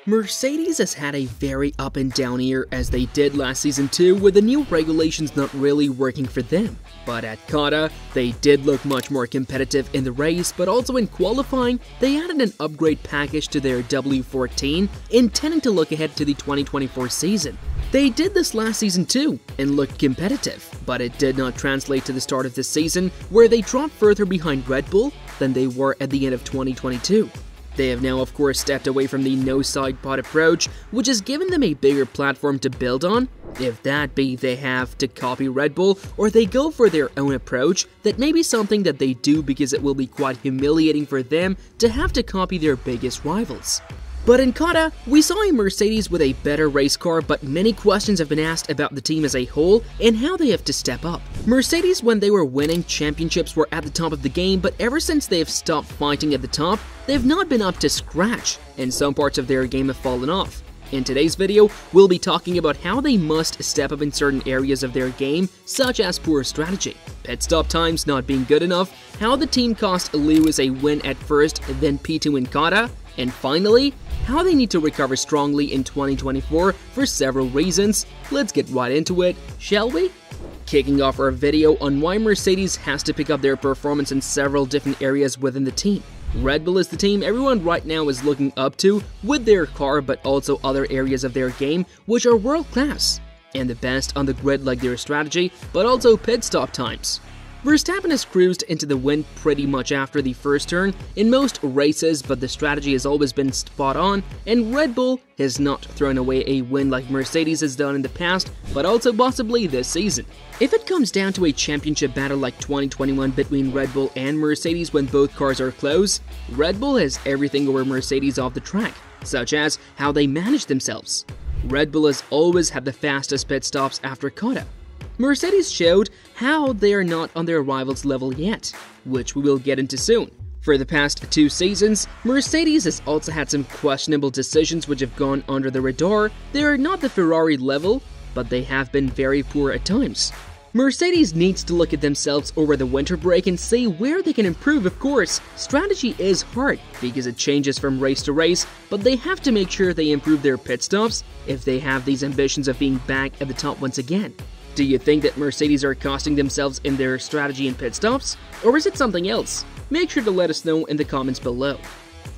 Mercedes has had a very up and down year as they did last season too, with the new regulations not really working for them. But at COTA, they did look much more competitive in the race, but also in qualifying, they added an upgrade package to their W14, intending to look ahead to the 2024 season. They did this last season too, and looked competitive, but it did not translate to the start of this season, where they dropped further behind Red Bull than they were at the end of 2022. They have now of course stepped away from the no-sidepod approach, which has given them a bigger platform to build on. If that be they have to copy Red Bull, or they go for their own approach, that may be something that they do because it will be quite humiliating for them to have to copy their biggest rivals. But in COTA, we saw a Mercedes with a better race car, but many questions have been asked about the team as a whole and how they have to step up. Mercedes, when they were winning championships, were at the top of the game, but ever since they have stopped fighting at the top, they have not been up to scratch, and some parts of their game have fallen off. In today's video, we'll be talking about how they must step up in certain areas of their game, such as poor strategy, pit stop times not being good enough, how the team cost Lewis a win at first, then P2 in COTA, and finally, how they need to recover strongly in 2024 for several reasons. Let's get right into it, shall we? Kicking off our video on why Mercedes has to pick up their performance in several different areas within the team. Red Bull is the team everyone right now is looking up to with their car, but also other areas of their game which are world class and the best on the grid, like their strategy, but also pit stop times. Verstappen has cruised into the win pretty much after the first turn in most races, but the strategy has always been spot on, and Red Bull has not thrown away a win like Mercedes has done in the past, but also possibly this season. If it comes down to a championship battle like 2021 between Red Bull and Mercedes when both cars are close, Red Bull has everything over Mercedes off the track, such as how they manage themselves. Red Bull has always had the fastest pit stops after COTA. Mercedes showed how they are not on their rivals' level yet, which we will get into soon. For the past 2 seasons, Mercedes has also had some questionable decisions which have gone under the radar. They are not the Ferrari level, but they have been very poor at times. Mercedes needs to look at themselves over the winter break and see where they can improve. Of course, strategy is hard because it changes from race to race, but they have to make sure they improve their pit stops if they have these ambitions of being back at the top once again. Do you think that Mercedes are costing themselves in their strategy and pit stops? Or is it something else? Make sure to let us know in the comments below.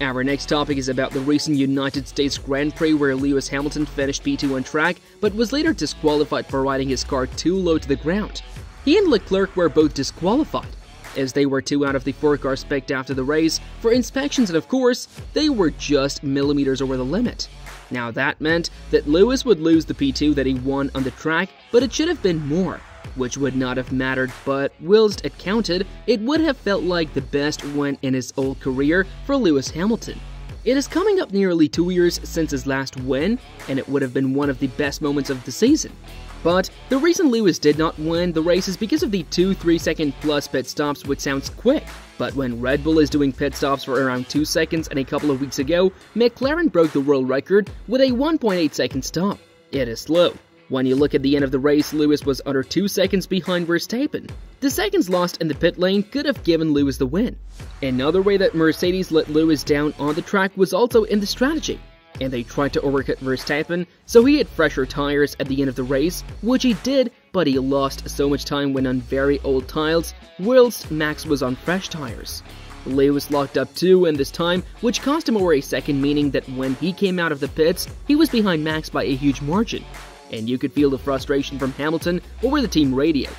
Our next topic is about the recent United States Grand Prix where Lewis Hamilton finished P2 on track, but was later disqualified for riding his car too low to the ground. He and Leclerc were both disqualified, as they were 2 out of the 4 cars picked after the race for inspections, and of course, they were just millimeters over the limit. Now that meant that Lewis would lose the P2 that he won on the track, but it should have been more, which would not have mattered, but whilst it counted, it would have felt like the best win in his whole career for Lewis Hamilton. It is coming up nearly 2 years since his last win, and it would have been one of the best moments of the season. But the reason Lewis did not win the race is because of the 2 3-second plus pit stops, which sounds quick. But when Red Bull is doing pit stops for around 2 seconds, and a couple of weeks ago, McLaren broke the world record with a 1.8 second stop. It is slow. When you look at the end of the race, Lewis was under 2 seconds behind Verstappen. The seconds lost in the pit lane could have given Lewis the win. Another way that Mercedes let Lewis down on the track was also in the strategy, and they tried to overcut Verstappen, so he had fresher tires at the end of the race, which he did, but he lost so much time when on very old tiles, whilst Max was on fresh tires. Lewis locked up too in this time, which cost him over a second, meaning that when he came out of the pits, he was behind Max by a huge margin, and you could feel the frustration from Hamilton over the team radio.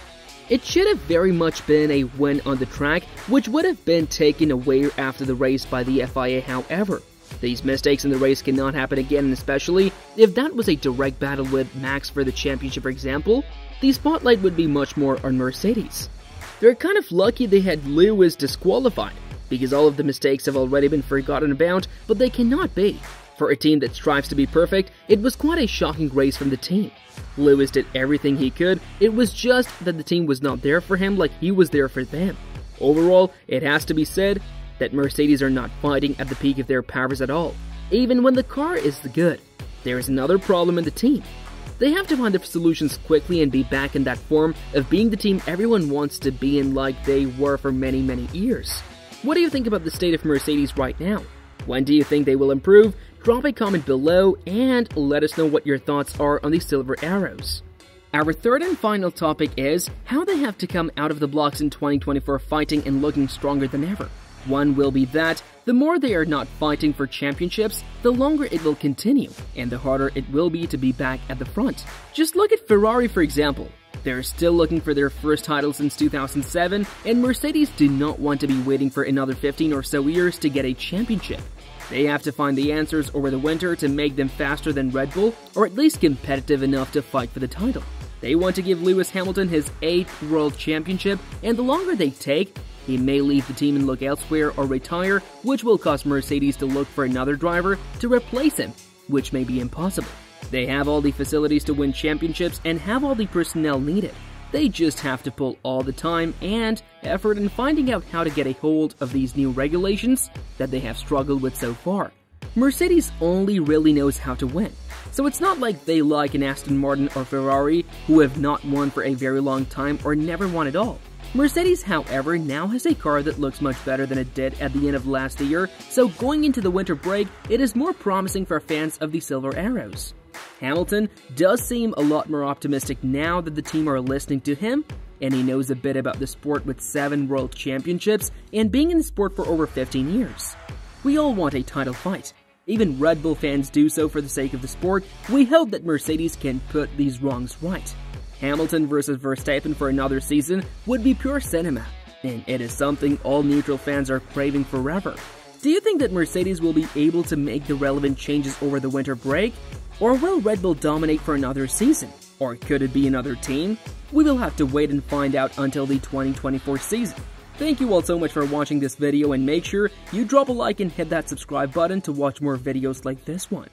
It should have very much been a win on the track, which would have been taken away after the race by the FIA. However, these mistakes in the race cannot happen again, and especially if that was a direct battle with Max for the championship, for example, the spotlight would be much more on Mercedes. They're kind of lucky they had Lewis disqualified, because all of the mistakes have already been forgotten about, but they cannot be. For a team that strives to be perfect, it was quite a shocking race from the team. Lewis did everything he could, it was just that the team was not there for him like he was there for them. Overall, it has to be said that Mercedes are not fighting at the peak of their powers at all, even when the car is good. There is another problem in the team. They have to find the solutions quickly and be back in that form of being the team everyone wants to be in, like they were for many years. What do you think about the state of Mercedes right now? When do you think they will improve? Drop a comment below and let us know what your thoughts are on the Silver Arrows. Our third and final topic is how they have to come out of the blocks in 2024 fighting and looking stronger than ever. One will be that the more they are not fighting for championships, the longer it will continue, and the harder it will be to be back at the front. Just look at Ferrari for example. They're still looking for their first title since 2007, and Mercedes do not want to be waiting for another 15 or so years to get a championship. They have to find the answers over the winter to make them faster than Red Bull, or at least competitive enough to fight for the title. They want to give Lewis Hamilton his 8th World Championship, and the longer they take, he may leave the team and look elsewhere or retire, which will cause Mercedes to look for another driver to replace him, which may be impossible. They have all the facilities to win championships and have all the personnel needed. They just have to pull all the time and effort in finding out how to get a hold of these new regulations that they have struggled with so far. Mercedes only really knows how to win, so it's not like they like an Aston Martin or Ferrari who have not won for a very long time or never won at all. Mercedes, however, now has a car that looks much better than it did at the end of last year, so going into the winter break, it is more promising for fans of the Silver Arrows. Hamilton does seem a lot more optimistic now that the team are listening to him, and he knows a bit about the sport with 7 world championships and being in the sport for over 15 years. We all want a title fight. Even Red Bull fans do so for the sake of the sport. We hope that Mercedes can put these wrongs right. Hamilton versus Verstappen for another season would be pure cinema, and it is something all neutral fans are craving forever. Do you think that Mercedes will be able to make the relevant changes over the winter break? Or will Red Bull dominate for another season? Or could it be another team? We will have to wait and find out until the 2024 season. Thank you all so much for watching this video, and make sure you drop a like and hit that subscribe button to watch more videos like this one.